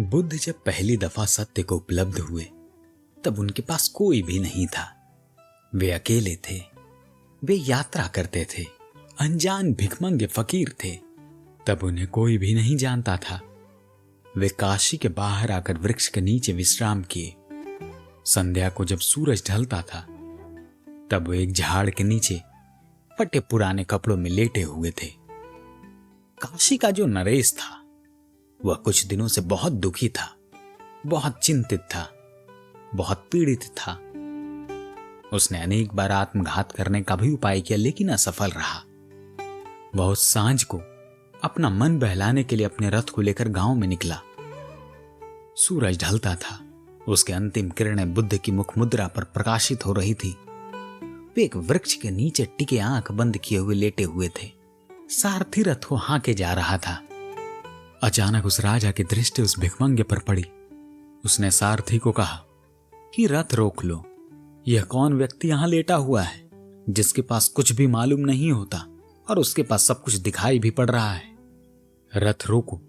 बुद्ध जब पहली दफा सत्य को उपलब्ध हुए तब उनके पास कोई भी नहीं था। वे अकेले थे। वे यात्रा करते थे, अनजान भिखमंगे फकीर थे। तब उन्हें कोई भी नहीं जानता था। वे काशी के बाहर आकर वृक्ष के नीचे विश्राम किए। संध्या को जब सूरज ढलता था तब वे एक झाड़ के नीचे फटे पुराने कपड़ों में लेटे हुए थे। काशी का जो नरेश था वह कुछ दिनों से बहुत दुखी था, बहुत चिंतित था, बहुत पीड़ित था। उसने अनेक बार आत्मघात करने का भी उपाय किया लेकिन असफल रहा। वह उस सांझ को अपना मन बहलाने के लिए अपने रथ को लेकर गांव में निकला। सूरज ढलता था। उसके अंतिम किरणें बुद्ध की मुख मुद्रा पर प्रकाशित हो रही थी। वे एक वृक्ष के नीचे टिके आंख बंद किए हुए लेटे हुए थे। सारथी रथ को हाँके जा रहा था। अचानक उस राजा की दृष्टि उस भिखमंगे पर पड़ी। उसने सारथी को कहा कि रथ रोक लो। यह कौन व्यक्ति यहां लेटा हुआ है जिसके पास कुछ भी मालूम नहीं होता और उसके पास सब कुछ दिखाई भी पड़ रहा है? रथ रोको,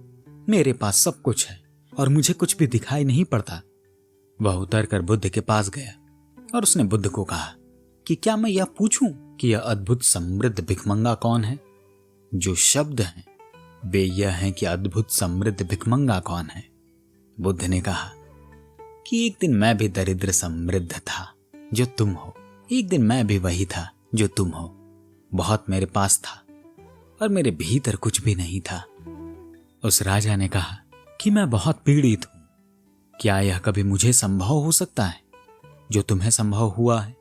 मेरे पास सब कुछ है और मुझे कुछ भी दिखाई नहीं पड़ता। वह उतरकर बुद्ध के पास गया और उसने बुद्ध को कहा कि क्या मैं यह पूछूं कि यह अद्भुत समृद्ध भिखमंगा कौन है? जो शब्द हैं वे यह हैं कि अद्भुत समृद्ध भिखमंगा कौन है? बुद्ध ने कहा कि एक दिन मैं भी दरिद्र समृद्ध था जो तुम हो। एक दिन मैं भी वही था जो तुम हो। बहुत मेरे पास था और मेरे भीतर कुछ भी नहीं था। उस राजा ने कहा कि मैं बहुत पीड़ित हूं। क्या यह कभी मुझे संभव हो सकता है जो तुम्हें संभव हुआ है?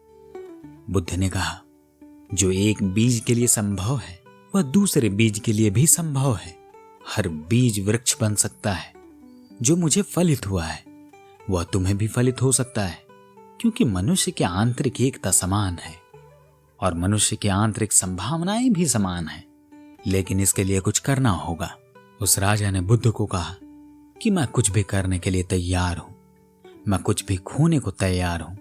बुद्ध ने कहा जो एक बीज के लिए संभव है वह दूसरे बीज के लिए भी संभव है। हर बीज वृक्ष बन सकता है। जो मुझे फलित हुआ है वह तुम्हें भी फलित हो सकता है, क्योंकि मनुष्य की आंतरिक एकता समान है और मनुष्य की आंतरिक संभावनाएं भी समान हैं। लेकिन इसके लिए कुछ करना होगा। उस राजा ने बुद्ध को कहा कि मैं कुछ भी करने के लिए तैयार हूं। मैं कुछ भी खोने को तैयार हूं,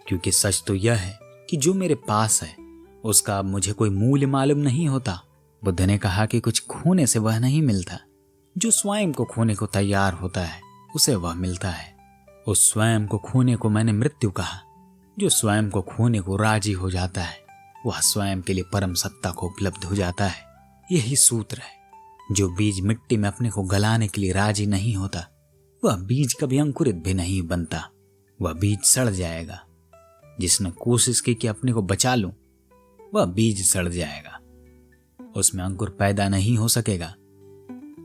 क्योंकि सच तो यह है कि जो मेरे पास है उसका अब मुझे कोई मूल्य मालूम नहीं होता। बुद्ध ने कहा कि कुछ खोने से वह नहीं मिलता। जो स्वयं को खोने को तैयार होता है उसे वह मिलता है। उस स्वयं को खोने को मैंने मृत्यु कहा। जो स्वयं को खोने को राजी हो जाता है वह स्वयं के लिए परम सत्ता को उपलब्ध हो जाता है। यही सूत्र है। जो बीज मिट्टी में अपने को गलाने के लिए राजी नहीं होता वह बीज कभी अंकुरित भी नहीं बनता। वह बीज सड़ जाएगा। जिसने कोशिश की कि अपने को बचा लूं वह बीज सड़ जाएगा। उसमें अंकुर पैदा नहीं हो सकेगा।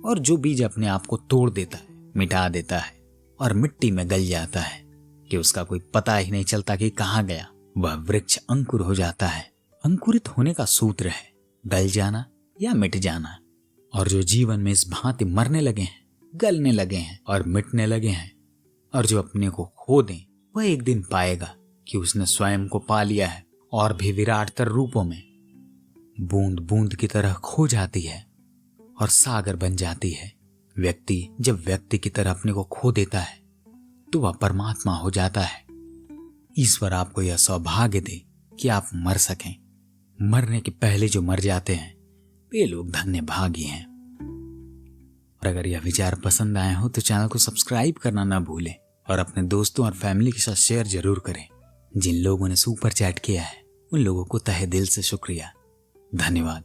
और जो बीज अपने आप को तोड़ देता है, मिटा देता है और मिट्टी में गल जाता है कि उसका कोई पता ही नहीं चलता कि कहां गया, वह वृक्ष अंकुर हो जाता है। अंकुरित होने का सूत्र है गल जाना या मिट जाना। और जो जीवन में इस भांति मरने लगे हैं, गलने लगे हैं और मिटने लगे हैं और जो अपने को खो दें, वह एक दिन पाएगा कि उसने स्वयं को पा लिया है और भी विराटतर रूपों में। बूंद बूंद की तरह खो जाती है और सागर बन जाती है। व्यक्ति जब व्यक्ति की तरह अपने को खो देता है तो वह परमात्मा हो जाता है। ईश्वर आपको यह सौभाग्य दे कि आप मर सकें। मरने के पहले जो मर जाते हैं वे लोग धन्य भागी हैं। और अगर यह विचार पसंद आए हो तो चैनल को सब्सक्राइब करना ना भूलें और अपने दोस्तों और फैमिली के साथ शेयर जरूर करें। जिन लोगों ने सुपर चैट किया है उन लोगों को तहे दिल से शुक्रिया। धन्यवाद।